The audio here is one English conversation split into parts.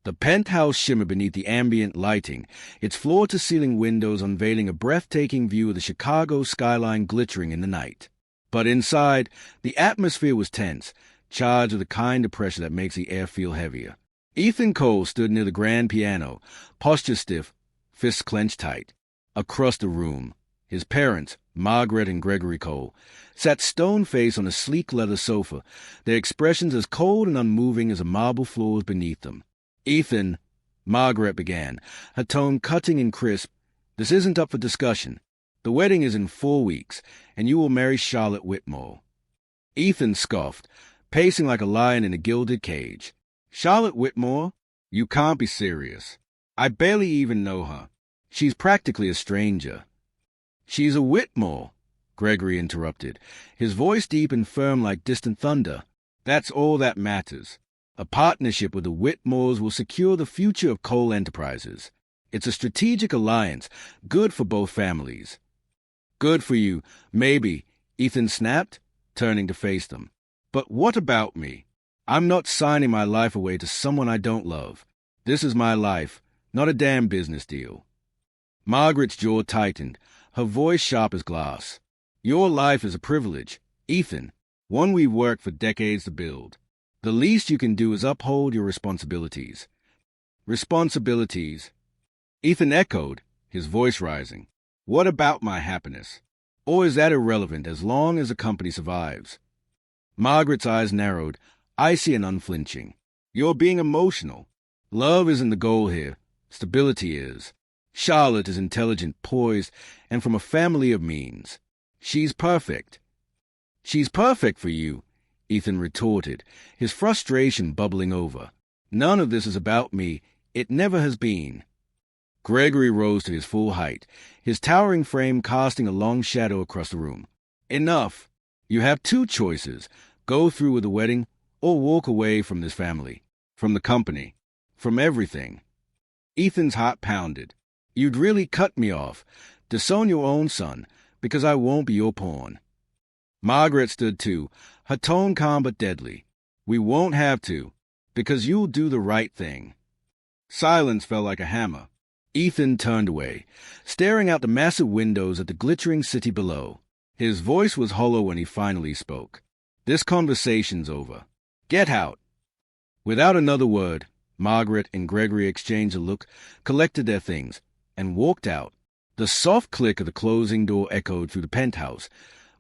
The penthouse shimmered beneath the ambient lighting, its floor-to-ceiling windows unveiling a breathtaking view of the Chicago skyline glittering in the night. But inside, the atmosphere was tense, charged with the kind of pressure that makes the air feel heavier. Ethan Cole stood near the grand piano, posture stiff, fists clenched tight. Across the room, his parents, Margaret and Gregory Cole, sat stone-faced on a sleek leather sofa, their expressions as cold and unmoving as the marble floors beneath them. "Ethan," Margaret began, her tone cutting and crisp, "this isn't up for discussion. The wedding is in 4 weeks, and you will marry Charlotte Whitmore." Ethan scoffed, pacing like a lion in a gilded cage. "Charlotte Whitmore? You can't be serious. I barely even know her. She's practically a stranger." "She's a Whitmore," Gregory interrupted, his voice deep and firm like distant thunder. "That's all that matters. A partnership with the Whitmores will secure the future of Cole Enterprises. It's a strategic alliance, good for both families." "Good for you, maybe," Ethan snapped, turning to face them. "But what about me? I'm not signing my life away to someone I don't love. This is my life, not a damn business deal." Margaret's jaw tightened, her voice sharp as glass. "Your life is a privilege, Ethan, one we've worked for decades to build. The least you can do is uphold your responsibilities." "Responsibilities?" Ethan echoed, his voice rising. "What about my happiness? Or is that irrelevant as long as the company survives?" Margaret's eyes narrowed, icy and unflinching. "You're being emotional. Love isn't the goal here. Stability is. Charlotte is intelligent, poised, and from a family of means. She's perfect." "She's perfect for you," Ethan retorted, his frustration bubbling over. "None of this is about me. It never has been." Gregory rose to his full height, his towering frame casting a long shadow across the room. "Enough. You have 2 choices. Go through with the wedding or walk away from this family, from the company, from everything." Ethan's heart pounded. "You'd really cut me off, disown your own son, because I won't be your pawn." Margaret stood too, her tone calm but deadly. "We won't have to, because you'll do the right thing." Silence fell like a hammer. Ethan turned away, staring out the massive windows at the glittering city below. His voice was hollow when he finally spoke. "This conversation's over. Get out." Without another word, Margaret and Gregory exchanged a look, collected their things, and walked out. The soft click of the closing door echoed through the penthouse,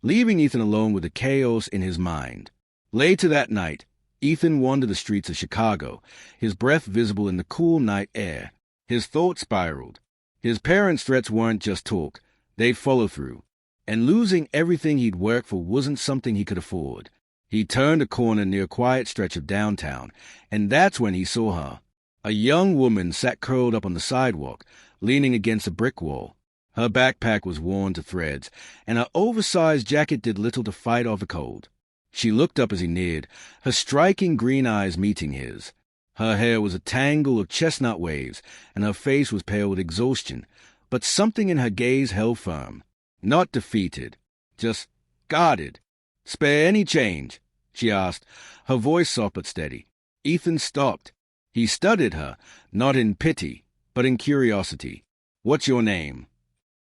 leaving Ethan alone with the chaos in his mind. Later that night, Ethan wandered the streets of Chicago, his breath visible in the cool night air. His thoughts spiraled. His parents' threats weren't just talk, they'd follow through. And losing everything he'd worked for wasn't something he could afford. He turned a corner near a quiet stretch of downtown, and that's when he saw her. A young woman sat curled up on the sidewalk, leaning against a brick wall. Her backpack was worn to threads, and her oversized jacket did little to fight off the cold. She looked up as he neared, her striking green eyes meeting his. Her hair was a tangle of chestnut waves, and her face was pale with exhaustion, but something in her gaze held firm. Not defeated, just guarded. "Spare any change?" she asked, her voice soft but steady. Ethan stopped. He studied her, not in pity, but in curiosity. "What's your name?"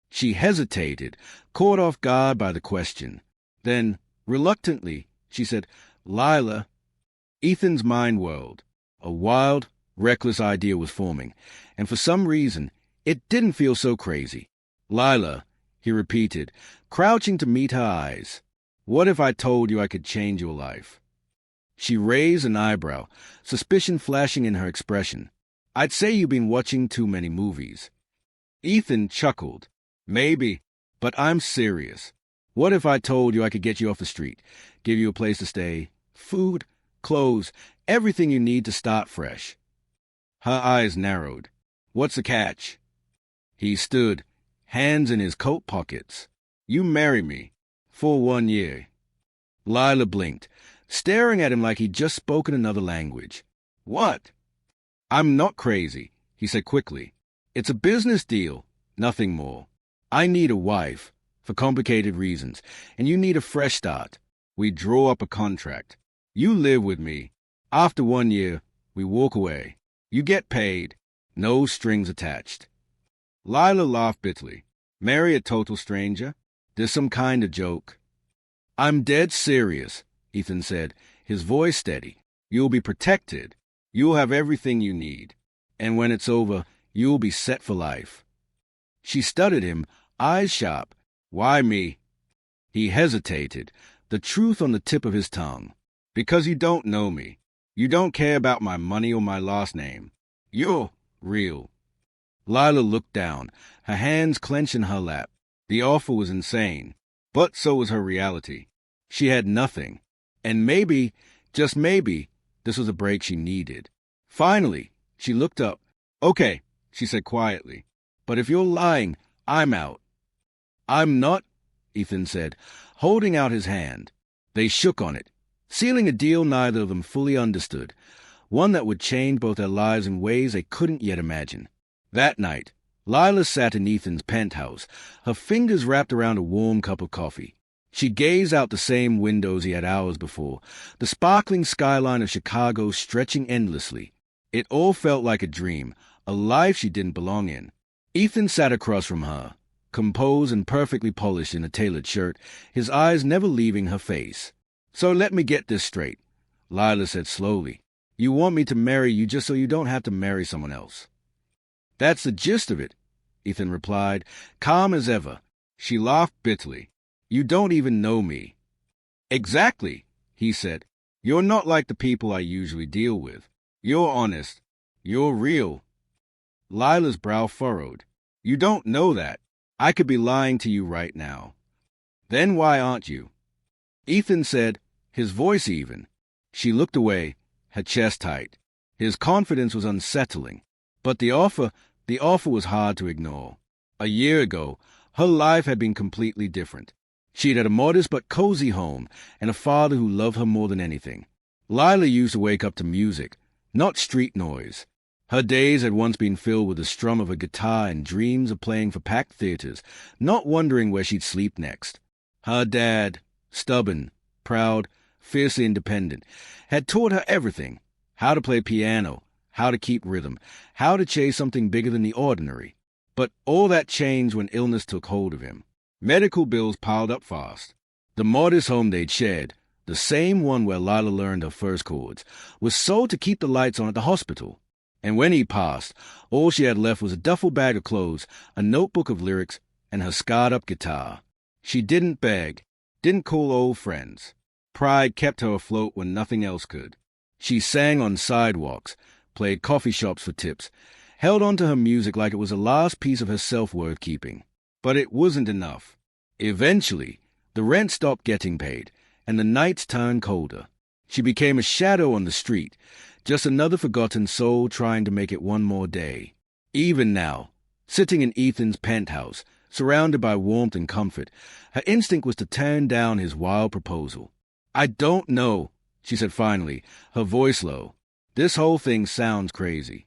She hesitated, caught off guard by the question. Then, reluctantly, she said, "Lyla." Ethan's mind whirled. A wild, reckless idea was forming, and for some reason, it didn't feel so crazy. "Lyla," he repeated, crouching to meet her eyes. "What if I told you I could change your life?" She raised an eyebrow, suspicion flashing in her expression. "I'd say you've been watching too many movies." Ethan chuckled. "Maybe, but I'm serious. What if I told you I could get you off the street, give you a place to stay, food, clothes, everything you need to start fresh?" Her eyes narrowed. "What's the catch?" He stood, hands in his coat pockets. "You marry me. For 1 year." Lyla blinked, staring at him like he'd just spoken another language. "What?" "I'm not crazy," he said quickly. "It's a business deal, nothing more. I need a wife, for complicated reasons, and you need a fresh start. We draw up a contract. You live with me. After 1 year, we walk away." You get paid. No strings attached. Lyla laughed bitterly. Marry a total stranger? There's some kind of joke. I'm dead serious, Ethan said, his voice steady. You'll be protected. You'll have everything you need. And when it's over, you'll be set for life. She studied him, eyes sharp. Why me? He hesitated, the truth on the tip of his tongue. Because you don't know me. You don't care about my money or my last name. You're real. Lyla looked down, her hands clenched in her lap. The offer was insane, but so was her reality. She had nothing. And maybe, just maybe, this was a break she needed. Finally, she looked up. Okay, she said quietly. But if you're lying, I'm out. I'm not, Ethan said, holding out his hand. They shook on it, sealing a deal neither of them fully understood, one that would change both their lives in ways they couldn't yet imagine. That night, Lyla sat in Ethan's penthouse, her fingers wrapped around a warm cup of coffee. She gazed out the same windows he had hours before, the sparkling skyline of Chicago stretching endlessly. It all felt like a dream, a life she didn't belong in. Ethan sat across from her, composed and perfectly polished in a tailored shirt, his eyes never leaving her face. So let me get this straight, Lyla said slowly. You want me to marry you just so you don't have to marry someone else. That's the gist of it, Ethan replied, calm as ever. She laughed bitterly. You don't even know me. Exactly, he said. You're not like the people I usually deal with. You're honest. You're real. Lila's brow furrowed. You don't know that. I could be lying to you right now. Then why aren't you? Ethan said, his voice even. She looked away, her chest tight. His confidence was unsettling. But the offer was hard to ignore. A year ago, her life had been completely different. She'd had a modest but cozy home and a father who loved her more than anything. Lyla used to wake up to music, not street noise. Her days had once been filled with the strum of a guitar and dreams of playing for packed theaters, not wondering where she'd sleep next. Her dad, stubborn, proud, fiercely independent, had taught her everything: how to play piano, how to keep rhythm, how to chase something bigger than the ordinary. But all that changed when illness took hold of him. Medical bills piled up fast. The modest home they'd shared, the same one where Lyla learned her first chords, was sold to keep the lights on at the hospital. And when he passed, all she had left was a duffel bag of clothes, a notebook of lyrics, and her scarred-up guitar. She didn't beg, didn't call old friends. Pride kept her afloat when nothing else could. She sang on sidewalks, played coffee shops for tips, held on to her music like it was the last piece of her self-worth keeping. But it wasn't enough. Eventually, the rent stopped getting paid, and the nights turned colder. She became a shadow on the street, just another forgotten soul trying to make it one more day. Even now, sitting in Ethan's penthouse, surrounded by warmth and comfort, her instinct was to turn down his wild proposal. I don't know, she said finally, her voice low. This whole thing sounds crazy.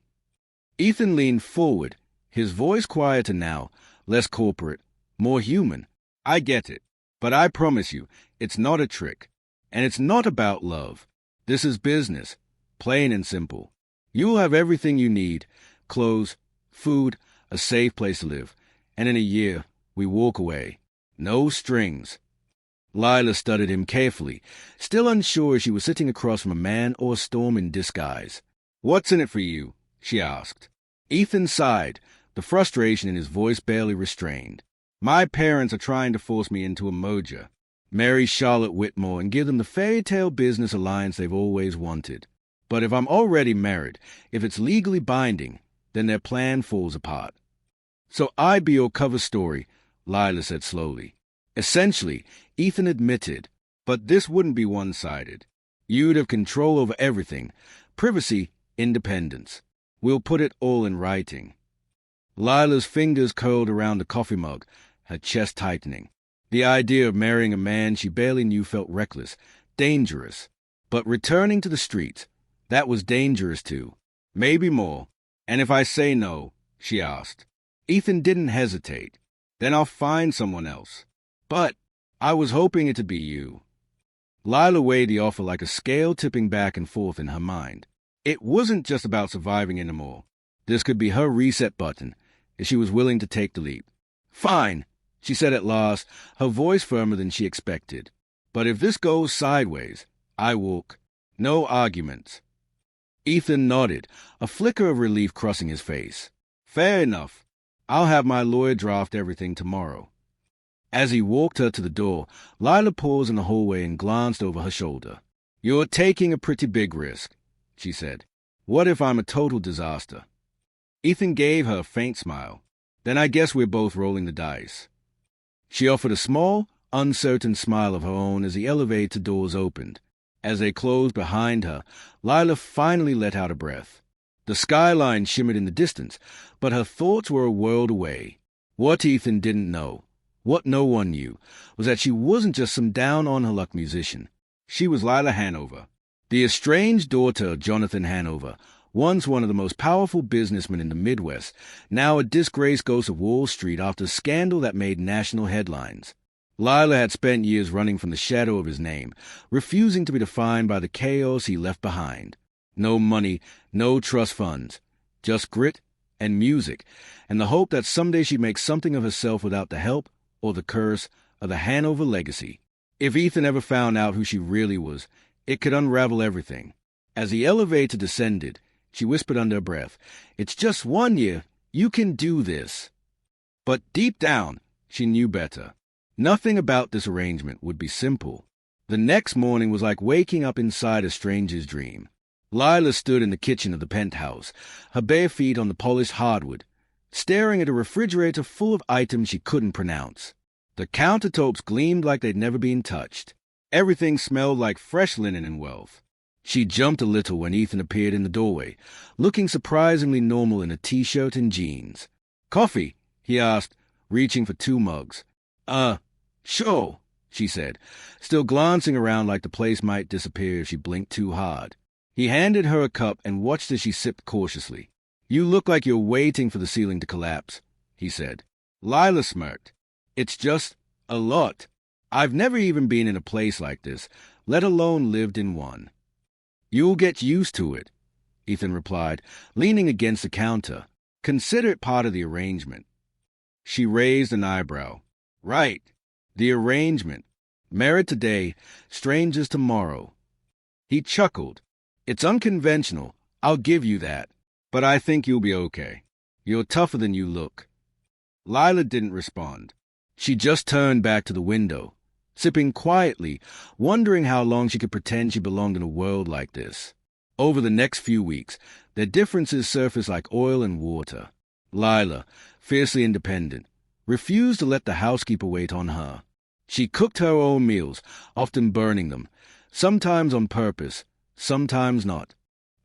Ethan leaned forward, his voice quieter now, less corporate, more human. I get it, but I promise you, it's not a trick. And it's not about love. This is business, plain and simple. You'll have everything you need: clothes, food, a safe place to live. And in a year, we walk away. No strings. Lyla studied him carefully, still unsure if she was sitting across from a man or a storm in disguise. What's in it for you? She asked. Ethan sighed, the frustration in his voice barely restrained. My parents are trying to force me into a merger. Marry Charlotte Whitmore and give them the fairy tale business alliance they've always wanted. But if I'm already married, if it's legally binding, then their plan falls apart. So I'd be your cover story, Lyla said slowly. Essentially, Ethan admitted, but this wouldn't be one-sided. You'd have control over everything: privacy, independence. We'll put it all in writing. Lila's fingers curled around the coffee mug, her chest tightening. The idea of marrying a man she barely knew felt reckless, dangerous. But returning to the streets, that was dangerous too. Maybe more. And if I say no, she asked. Ethan didn't hesitate. Then I'll find someone else. But I was hoping it to be you. Lyla weighed the offer like a scale tipping back and forth in her mind. It wasn't just about surviving anymore. This could be her reset button, if she was willing to take the leap. Fine, she said at last, her voice firmer than she expected. But if this goes sideways, I walk. No arguments. Ethan nodded, a flicker of relief crossing his face. Fair enough. I'll have my lawyer draft everything tomorrow. As he walked her to the door, Lyla paused in the hallway and glanced over her shoulder. You're taking a pretty big risk, she said. What if I'm a total disaster? Ethan gave her a faint smile. Then I guess we're both rolling the dice. She offered a small, uncertain smile of her own as the elevator doors opened. As they closed behind her, Lyla finally let out a breath. The skyline shimmered in the distance, but her thoughts were a world away. What Ethan didn't know, what no one knew, was that she wasn't just some down-on-her-luck musician. She was Lyla Hanover, the estranged daughter of Jonathan Hanover, once one of the most powerful businessmen in the Midwest, now a disgraced ghost of Wall Street after a scandal that made national headlines. Lyla had spent years running from the shadow of his name, refusing to be defined by the chaos he left behind. No money, no trust funds, just grit and music, and the hope that someday she'd make something of herself without the help or the curse of the Hanover legacy. If Ethan ever found out who she really was, it could unravel everything. As the elevator descended, she whispered under her breath, It's just 1 year. You can do this. But deep down, she knew better. Nothing about this arrangement would be simple. The next morning was like waking up inside a stranger's dream. Lyla stood in the kitchen of the penthouse, her bare feet on the polished hardwood, staring at a refrigerator full of items she couldn't pronounce. The countertops gleamed like they'd never been touched. Everything smelled like fresh linen and wealth. She jumped a little when Ethan appeared in the doorway, looking surprisingly normal in a t-shirt and jeans. Coffee? He asked, reaching for 2 mugs. Sure, she said, still glancing around like the place might disappear if she blinked too hard. He handed her a cup and watched as she sipped cautiously. You look like you're waiting for the ceiling to collapse, he said. Lyla smirked. It's just a lot. I've never even been in a place like this, let alone lived in one. You'll get used to it, Ethan replied, leaning against the counter. Consider it part of the arrangement. She raised an eyebrow. Right. The arrangement. Married today, strangers tomorrow. He chuckled. It's unconventional, I'll give you that. But I think you'll be okay. You're tougher than you look. Lyla didn't respond. She just turned back to the window, sipping quietly, wondering how long she could pretend she belonged in a world like this. Over the next few weeks, their differences surfaced like oil and water. Lyla, fiercely independent, refused to let the housekeeper wait on her. She cooked her own meals, often burning them, sometimes on purpose, sometimes not.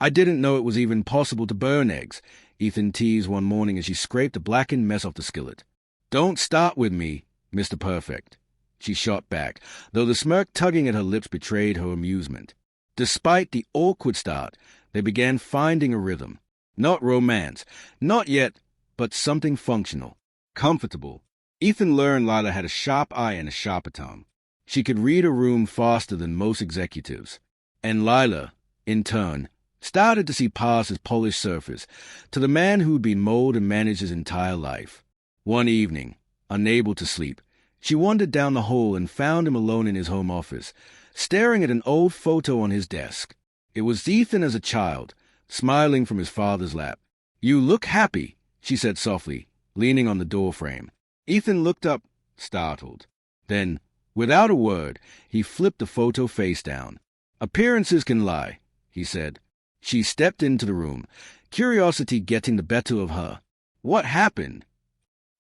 I didn't know it was even possible to burn eggs, Ethan teased one morning as she scraped a blackened mess off the skillet. Don't start with me, Mr. Perfect, she shot back, though the smirk tugging at her lips betrayed her amusement. Despite the awkward start, they began finding a rhythm. Not romance, not yet, but something functional, comfortable. Ethan learned Lyla had a sharp eye and a sharper tongue. She could read a room faster than most executives. And Lyla, in turn, started to see past his polished surface to the man who had been molded and managed his entire life. One evening, unable to sleep, she wandered down the hall and found him alone in his home office, staring at an old photo on his desk. It was Ethan as a child, smiling from his father's lap. You look happy, she said softly, leaning on the doorframe. Ethan looked up, startled. Then, without a word, he flipped the photo face down. Appearances can lie, he said. She stepped into the room, curiosity getting the better of her. What happened?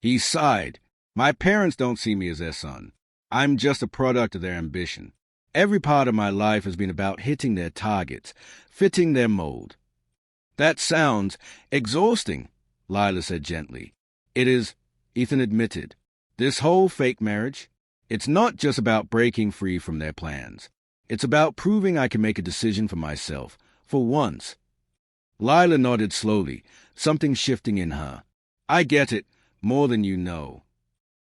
He sighed. My parents don't see me as their son. I'm just a product of their ambition. Every part of my life has been about hitting their targets, fitting their mold. That sounds exhausting, Lyla said gently. It is, Ethan admitted. This whole fake marriage, it's not just about breaking free from their plans. It's about proving I can make a decision for myself, for once. Lyla nodded slowly, something shifting in her. I get it, more than you know.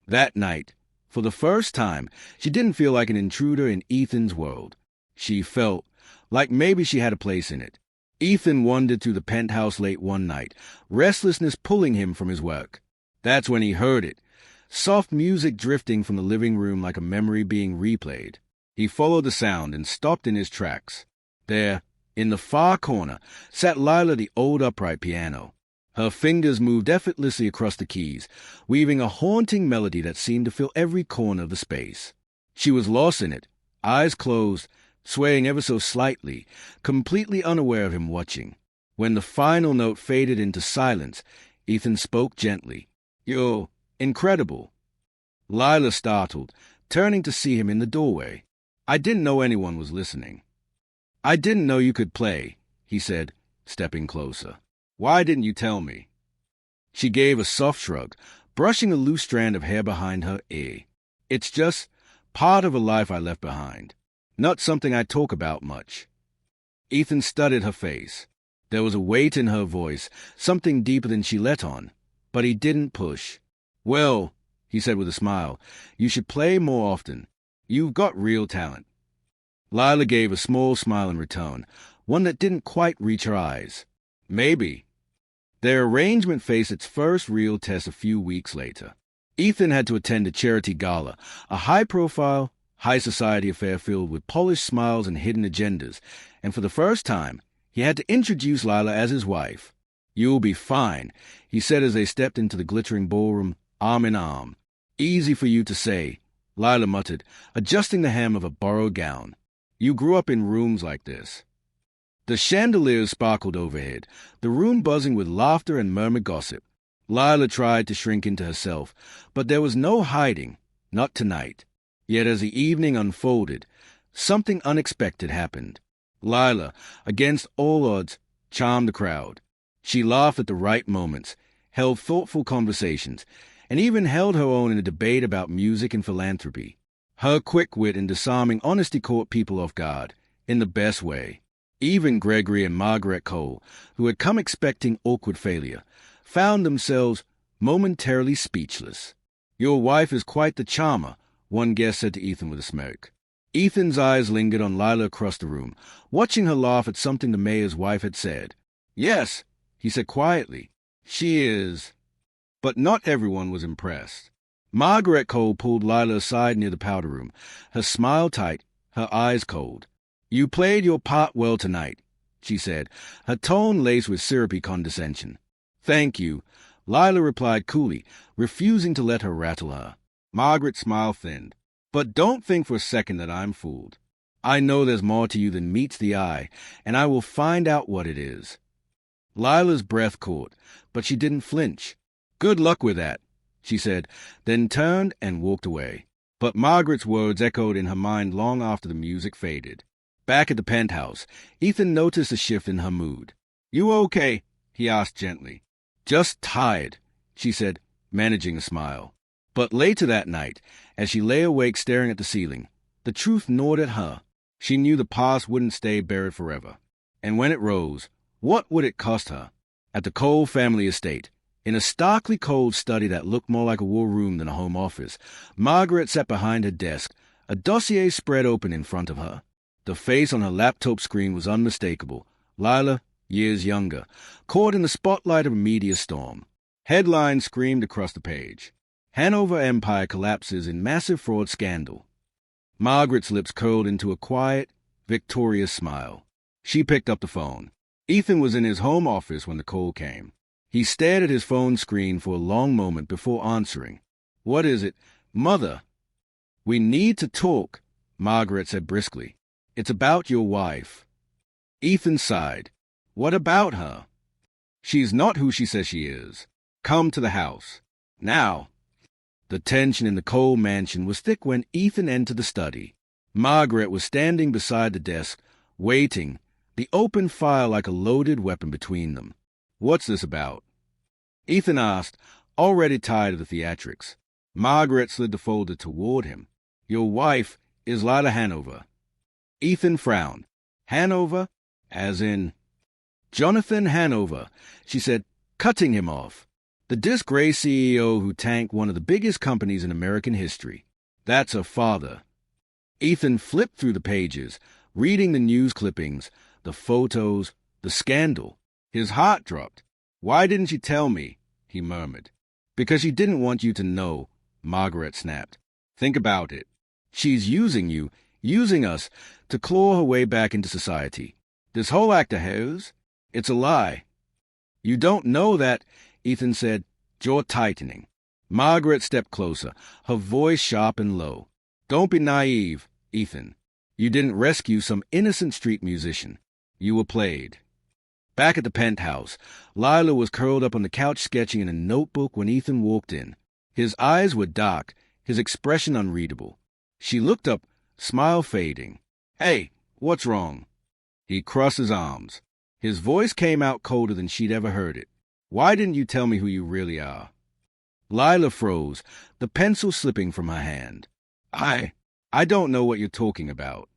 That night, for the first time, she didn't feel like an intruder in Ethan's world. She felt like maybe she had a place in it. Ethan wandered through the penthouse late one night, restlessness pulling him from his work. That's when he heard it, soft music drifting from the living room like a memory being replayed. He followed the sound and stopped in his tracks. There, in the far corner, sat Lyla, the old upright piano. Her fingers moved effortlessly across the keys, weaving a haunting melody that seemed to fill every corner of the space. She was lost in it, eyes closed, swaying ever so slightly, completely unaware of him watching. When the final note faded into silence, Ethan spoke gently. "You're incredible." Lyla startled, turning to see him in the doorway. "I didn't know anyone was listening." "I didn't know you could play," he said, stepping closer. "Why didn't you tell me?" She gave a soft shrug, brushing a loose strand of hair behind her ear. "It's just part of a life I left behind. Not something I talk about much." Ethan studied her face. There was a weight in her voice, something deeper than she let on, but he didn't push. "Well," he said with a smile, "you should play more often. You've got real talent." Lyla gave a small smile in return, one that didn't quite reach her eyes. "Maybe." Their arrangement faced its first real test a few weeks later. Ethan had to attend a charity gala, a high-profile, high-society affair filled with polished smiles and hidden agendas, and for the first time, he had to introduce Lyla as his wife. "You'll be fine," he said as they stepped into the glittering ballroom, arm in arm. "Easy for you to say," Lyla muttered, adjusting the hem of a borrowed gown. "You grew up in rooms like this." The chandeliers sparkled overhead, the room buzzing with laughter and murmured gossip. Lyla tried to shrink into herself, but there was no hiding, not tonight. Yet as the evening unfolded, something unexpected happened. Lyla, against all odds, charmed the crowd. She laughed at the right moments, held thoughtful conversations, and even held her own in a debate about music and philanthropy. Her quick wit and disarming honesty caught people off guard, in the best way. Even Gregory and Margaret Cole, who had come expecting awkward failure, found themselves momentarily speechless. "Your wife is quite the charmer," one guest said to Ethan with a smirk. Ethan's eyes lingered on Lyla across the room, watching her laugh at something the mayor's wife had said. "Yes," he said quietly, "she is." But not everyone was impressed. Margaret Cole pulled Lyla aside near the powder room, her smile tight, her eyes cold. "You played your part well tonight," she said, her tone laced with syrupy condescension. "Thank you," Lyla replied coolly, refusing to let her rattle her. Margaret's smile thinned. "But don't think for a second that I'm fooled. I know there's more to you than meets the eye, and I will find out what it is." Lyla's breath caught, but she didn't flinch. "Good luck with that," she said, then turned and walked away. But Margaret's words echoed in her mind long after the music faded. Back at the penthouse, Ethan noticed a shift in her mood. "You okay?" he asked gently. "Just tired," she said, managing a smile. But later that night, as she lay awake staring at the ceiling, the truth gnawed at her. She knew the past wouldn't stay buried forever. And when it rose, what would it cost her? At the Cole family estate, in a starkly cold study that looked more like a war room than a home office, Margaret sat behind her desk, a dossier spread open in front of her. The face on her laptop screen was unmistakable. Lyla, years younger, caught in the spotlight of a media storm. Headlines screamed across the page. "Hanover Empire collapses in massive fraud scandal." Margaret's lips curled into a quiet, victorious smile. She picked up the phone. Ethan was in his home office when the call came. He stared at his phone screen for a long moment before answering. "What is it?" "Mother." "We need to talk," Margaret said briskly. "It's about your wife." Ethan sighed. "What about her?" "She's not who she says she is. Come to the house. Now." The tension in the Cole mansion was thick when Ethan entered the study. Margaret was standing beside the desk, waiting, the open file like a loaded weapon between them. "What's this about?" Ethan asked, already tired of the theatrics. Margaret slid the folder toward him. "Your wife is Lyla Hanover." Ethan frowned. "Hanover? As in—" "Jonathan Hanover," she said, cutting him off. "The disgraced CEO who tanked one of the biggest companies in American history. That's her father." Ethan flipped through the pages, reading the news clippings, the photos, The scandal. His heart dropped. "Why didn't you tell me?" he murmured. "Because she didn't want you to know," Margaret snapped. "Think about it. She's using you, using us, to claw her way back into society. This whole act of hers, it's a lie." "You don't know that," Ethan said, jaw tightening. Margaret stepped closer, her voice sharp and low. "Don't be naive, Ethan. You didn't rescue some innocent street musician. You were played." Back at the penthouse, Lyla was curled up on the couch sketching in a notebook when Ethan walked in. His eyes were dark, his expression unreadable. She looked up, smile fading. "Hey, what's wrong?" He crossed his arms. His voice came out colder than she'd ever heard it. "Why didn't you tell me who you really are?" Lyla froze, the pencil slipping from her hand. I don't know what you're talking about."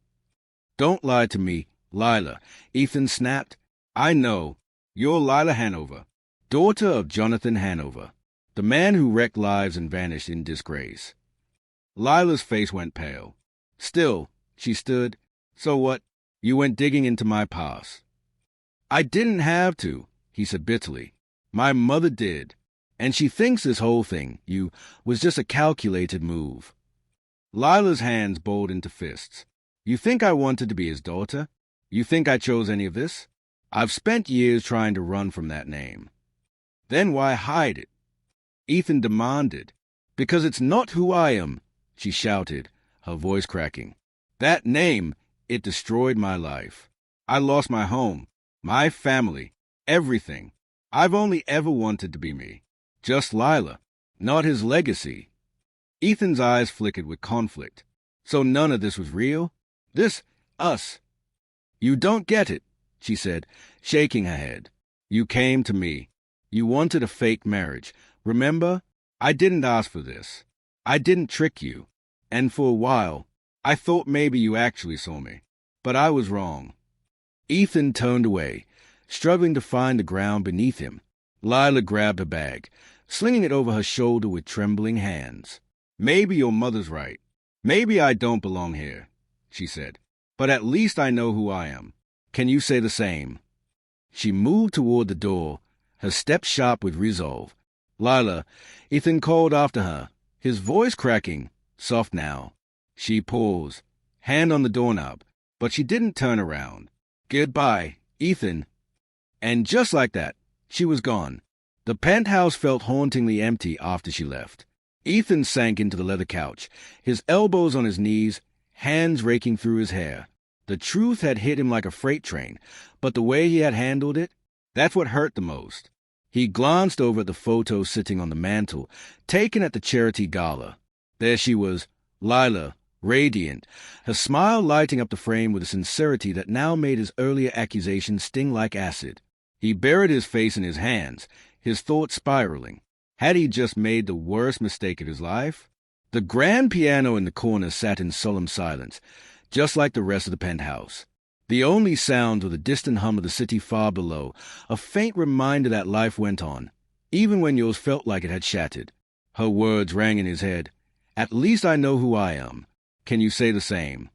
"Don't lie to me, Lyla," Ethan snapped. "I know. You're Lyla Hanover, daughter of Jonathan Hanover, the man who wrecked lives and vanished in disgrace." Lyla's face went pale. Still, she stood. "So what? You went digging into my past." "I didn't have to," he said bitterly. "My mother did. And she thinks this whole thing, was just a calculated move." Lyla's hands bowled into fists. "You think I wanted to be his daughter? You think I chose any of this? I've spent years trying to run from that name." "Then why hide it?" Ethan demanded. "Because it's not who I am," she shouted, her voice cracking. "That name, it destroyed my life. I lost my home, my family, everything. I've only ever wanted to be me. Just Lyla, not his legacy." Ethan's eyes flickered with conflict. "So none of this was real? Us?" "You don't get it," she said, shaking her head. "You came to me. You wanted a fake marriage. Remember? I didn't ask for this. I didn't trick you. And for a while, I thought maybe you actually saw me. But I was wrong." Ethan turned away, struggling to find the ground beneath him. Lyla grabbed her bag, slinging it over her shoulder with trembling hands. "Maybe your mother's right. Maybe I don't belong here," she said. "But at least I know who I am. Can you say the same?" She moved toward the door, her step sharp with resolve. "Lyla," Ethan called after her, his voice cracking, soft now. She paused, hand on the doorknob, but she didn't turn around. "Goodbye, Ethan." And just like that, she was gone. The penthouse felt hauntingly empty after she left. Ethan sank into the leather couch, his elbows on his knees, hands raking through his hair. The truth had hit him like a freight train, but the way he had handled it, that's what hurt the most. He glanced over at the photo sitting on the mantel, taken at the charity gala. There she was, Lyla, radiant, her smile lighting up the frame with a sincerity that now made his earlier accusations sting like acid. He buried his face in his hands, his thoughts spiraling. Had he just made the worst mistake of his life? The grand piano in the corner sat in solemn silence, just like the rest of the penthouse. The only sounds were the distant hum of the city far below, a faint reminder that life went on, even when yours felt like it had shattered. Her words rang in his head. "At least I know who I am. Can you say the same?"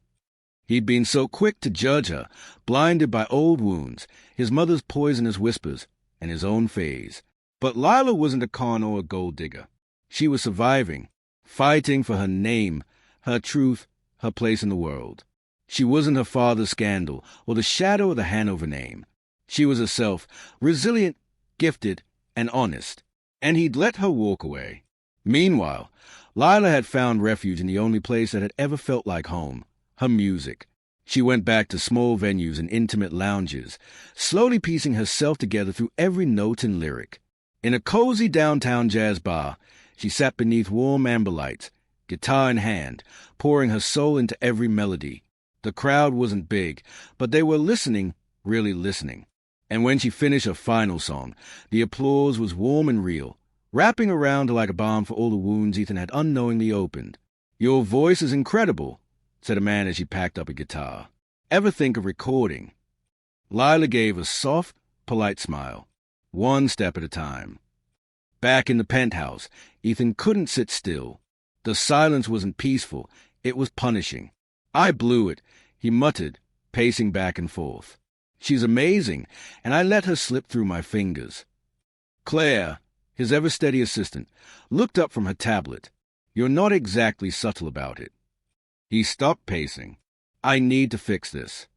He'd been so quick to judge her, blinded by old wounds, his mother's poisonous whispers, and his own phase. But Lyla wasn't a con or a gold digger. She was surviving, fighting for her name, her truth, her place in the world. She wasn't her father's scandal or the shadow of the Hanover name. She was herself, resilient, gifted, and honest. And he'd let her walk away. Meanwhile, Lyla had found refuge in the only place that had ever felt like home, her music. She went back to small venues and intimate lounges, slowly piecing herself together through every note and lyric. In a cozy downtown jazz bar, she sat beneath warm amber lights, guitar in hand, pouring her soul into every melody. The crowd wasn't big, but they were listening, really listening. And when she finished her final song, the applause was warm and real, wrapping around her like a balm for all the wounds Ethan had unknowingly opened. "Your voice is incredible," said a man as she packed up a guitar. "Ever think of recording?" Lyla gave a soft, polite smile. One step at a time. Back in the penthouse, Ethan couldn't sit still. The silence wasn't peaceful, it was punishing. "I blew it," he muttered, pacing back and forth. She's amazing, and I let her slip through my fingers." Claire, his ever-steady assistant, looked up from her tablet. "You're not exactly subtle about it." He stopped pacing. "I need to fix this."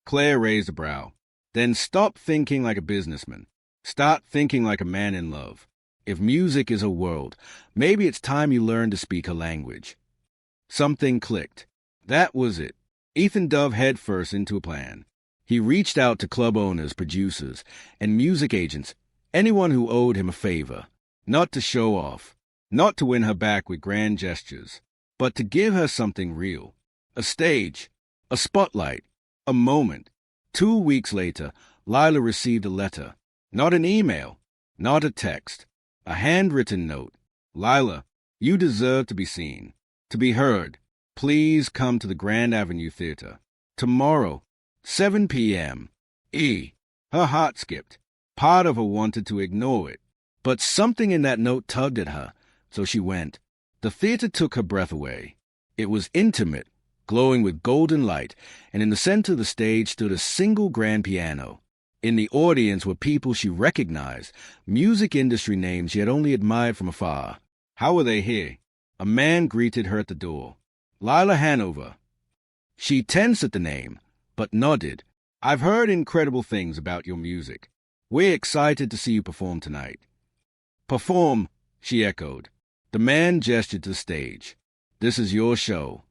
Claire raised a brow. "Then stop thinking like a businessman. Start thinking like a man in love. If music is her world, maybe it's time you learn to speak her language." Something clicked. That was it. Ethan dove headfirst into a plan. He reached out to club owners, producers, and music agents, anyone who owed him a favor, not to show off, not to win her back with grand gestures, but to give her something real. A stage, a spotlight, a moment. 2 weeks later, Lyla received a letter. Not an email, not a text. A handwritten note. "Lyla, you deserve to be seen, to be heard. Please come to the Grand Avenue Theater. Tomorrow, 7 p.m. Her heart skipped. Part of her wanted to ignore it, but something in that note tugged at her, so she went. The theater took her breath away. It was intimate, glowing with golden light, and in the center of the stage stood a single grand piano. In the audience were people she recognized, music industry names she had only admired from afar. How were they here? A man greeted her at the door. "Lyla Hanover." She tensed at the name, but nodded. "I've heard incredible things about your music. We're excited to see you perform tonight." "Perform," she echoed. The man gestured to the stage. "This is your show."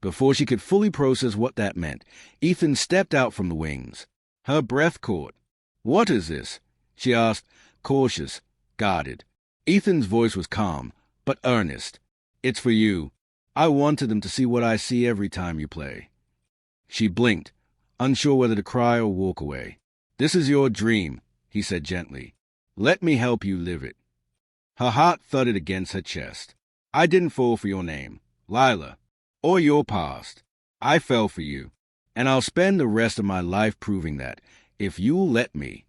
Before she could fully process what that meant, Ethan stepped out from the wings. Her breath caught. "What is this?" she asked, cautious, guarded. Ethan's voice was calm, but earnest. "It's for you. I wanted them to see what I see every time you play." She blinked, unsure whether to cry or walk away. "This is your dream," he said gently. "Let me help you live it." Her heart thudded against her chest. "I didn't fall for your name, Lyla, or your past. I fell for you, and I'll spend the rest of my life proving that, if you'll let me."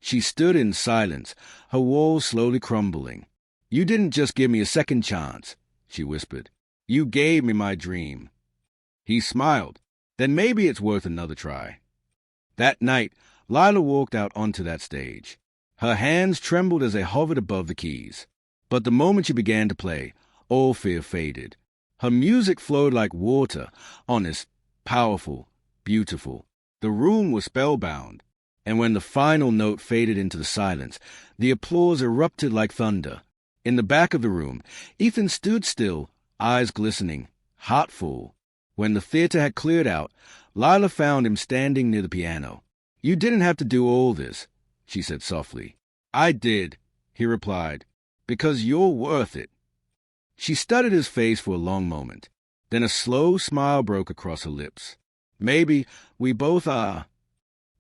She stood in silence, her walls slowly crumbling. "You didn't just give me a second chance," she whispered. "You gave me my dream." He smiled. "Then maybe it's worth another try." That night, Lyla walked out onto that stage. Her hands trembled as they hovered above the keys. But the moment she began to play, all fear faded. Her music flowed like water, honest, powerful, beautiful. The room was spellbound, and when the final note faded into the silence, the applause erupted like thunder. In the back of the room, Ethan stood still, eyes glistening, heart full. When the theater had cleared out, Lyla found him standing near the piano. "You didn't have to do all this," she said softly. "I did," he replied, "because you're worth it." She studied his face for a long moment. Then a slow smile broke across her lips. "Maybe we both are."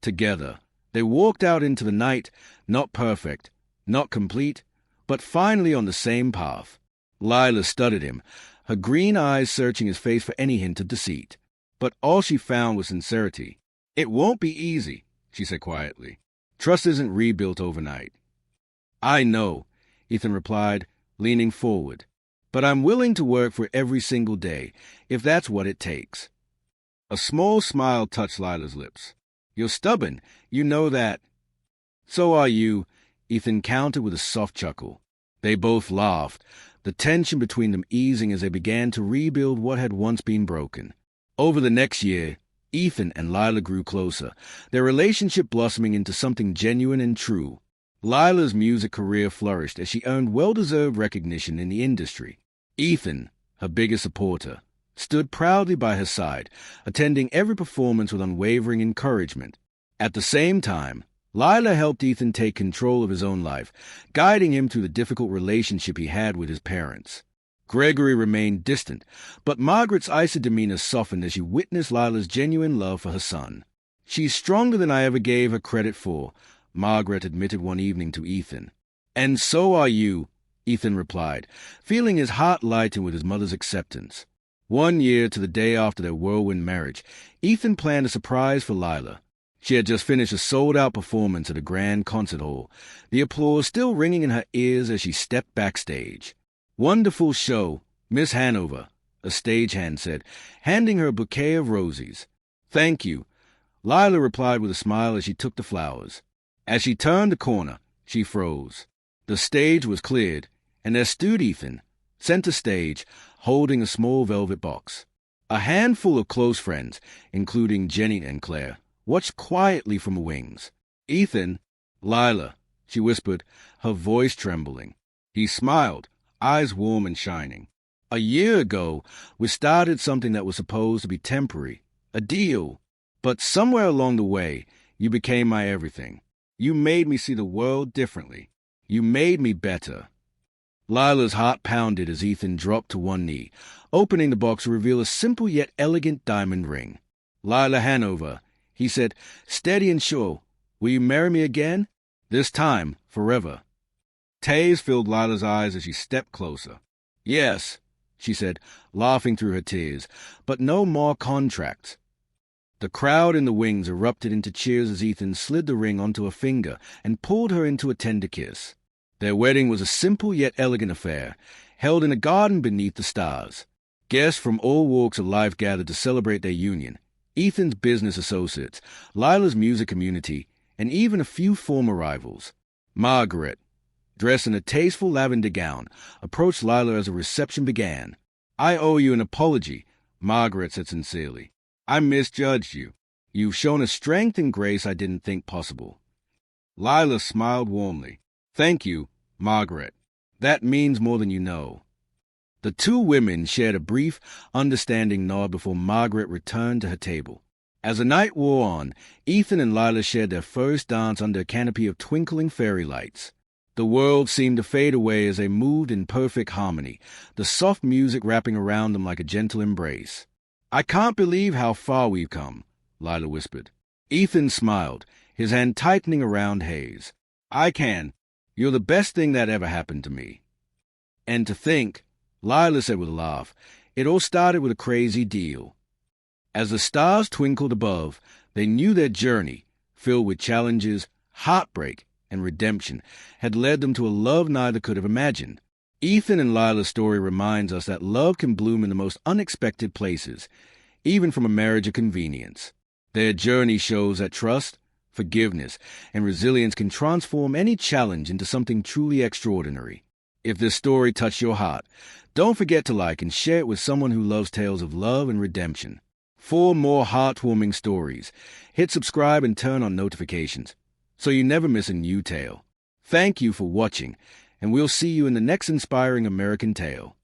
Together, they walked out into the night, not perfect, not complete, but finally on the same path. Lyla studied him, her green eyes searching his face for any hint of deceit. But all she found was sincerity. "It won't be easy," she said quietly. "Trust isn't rebuilt overnight." "I know," Ethan replied, leaning forward. "But I'm willing to work for every single day, if that's what it takes." A small smile touched Lyla's lips. "You're stubborn. You know that." "So are you," Ethan countered with a soft chuckle. They both laughed, the tension between them easing as they began to rebuild what had once been broken. Over the next year, Ethan and Lyla grew closer, their relationship blossoming into something genuine and true. Lyla's music career flourished as she earned well-deserved recognition in the industry. Ethan, her biggest supporter, stood proudly by her side, attending every performance with unwavering encouragement. At the same time, Lyla helped Ethan take control of his own life, guiding him through the difficult relationship he had with his parents. Gregory remained distant, but Margaret's icy demeanor softened as she witnessed Lyla's genuine love for her son. "She's stronger than I ever gave her credit for," Margaret admitted one evening to Ethan. "And so are you," Ethan replied, feeling his heart lighten with his mother's acceptance. 1 year to the day after their whirlwind marriage, Ethan planned a surprise for Lyla. She had just finished a sold-out performance at a grand concert hall, the applause still ringing in her ears as she stepped backstage. "Wonderful show, Miss Hanover," a stagehand said, handing her a bouquet of roses. "Thank you. Lyla replied with a smile as she took the flowers. As she turned the corner, she froze. The stage was cleared, and there stood Ethan, center stage, holding a small velvet box. A handful of close friends, including Jenny and Claire, watched quietly from the wings. "Ethan, Lyla," she whispered, her voice trembling. He smiled, eyes warm and shining. "A year ago, we started something that was supposed to be temporary, a deal. But somewhere along the way, you became my everything. You made me see the world differently. You made me better." Lila's heart pounded as Ethan dropped to one knee, opening the box to reveal a simple yet elegant diamond ring. "Lyla Hanover," he said, steady and sure, "will you marry me again? This time, forever." Tears filled Lila's eyes as she stepped closer. "Yes," she said, laughing through her tears, "but no more contracts." The crowd in the wings erupted into cheers as Ethan slid the ring onto her finger and pulled her into a tender kiss. Their wedding was a simple yet elegant affair, held in a garden beneath the stars. Guests from all walks of life gathered to celebrate their union. Ethan's business associates, Lila's music community, and even a few former rivals. Margaret, dressed in a tasteful lavender gown, approached Lyla as the reception began. "I owe you an apology," Margaret said sincerely. "I misjudged you. You've shown a strength and grace I didn't think possible." Lyla smiled warmly. "Thank you, Margaret. That means more than you know." The two women shared a brief, understanding nod before Margaret returned to her table. As the night wore on, Ethan and Lyla shared their first dance under a canopy of twinkling fairy lights. The world seemed to fade away as they moved in perfect harmony, the soft music wrapping around them like a gentle embrace. "I can't believe how far we've come," Lyla whispered. Ethan smiled, his hand tightening around Hayes. "I can. You're the best thing that ever happened to me." "And to think," Lyla said with a laugh, "it all started with a crazy deal." As the stars twinkled above, they knew their journey, filled with challenges, heartbreak, and redemption, had led them to a love neither could have imagined. Ethan and Lyla's story reminds us that love can bloom in the most unexpected places, even from a marriage of convenience. Their journey shows that trust, forgiveness, and resilience can transform any challenge into something truly extraordinary. If this story touched your heart, don't forget to like and share it with someone who loves tales of love and redemption. For more heartwarming stories, hit subscribe and turn on notifications so you never miss a new tale. Thank you for watching, and we'll see you in the next inspiring American tale.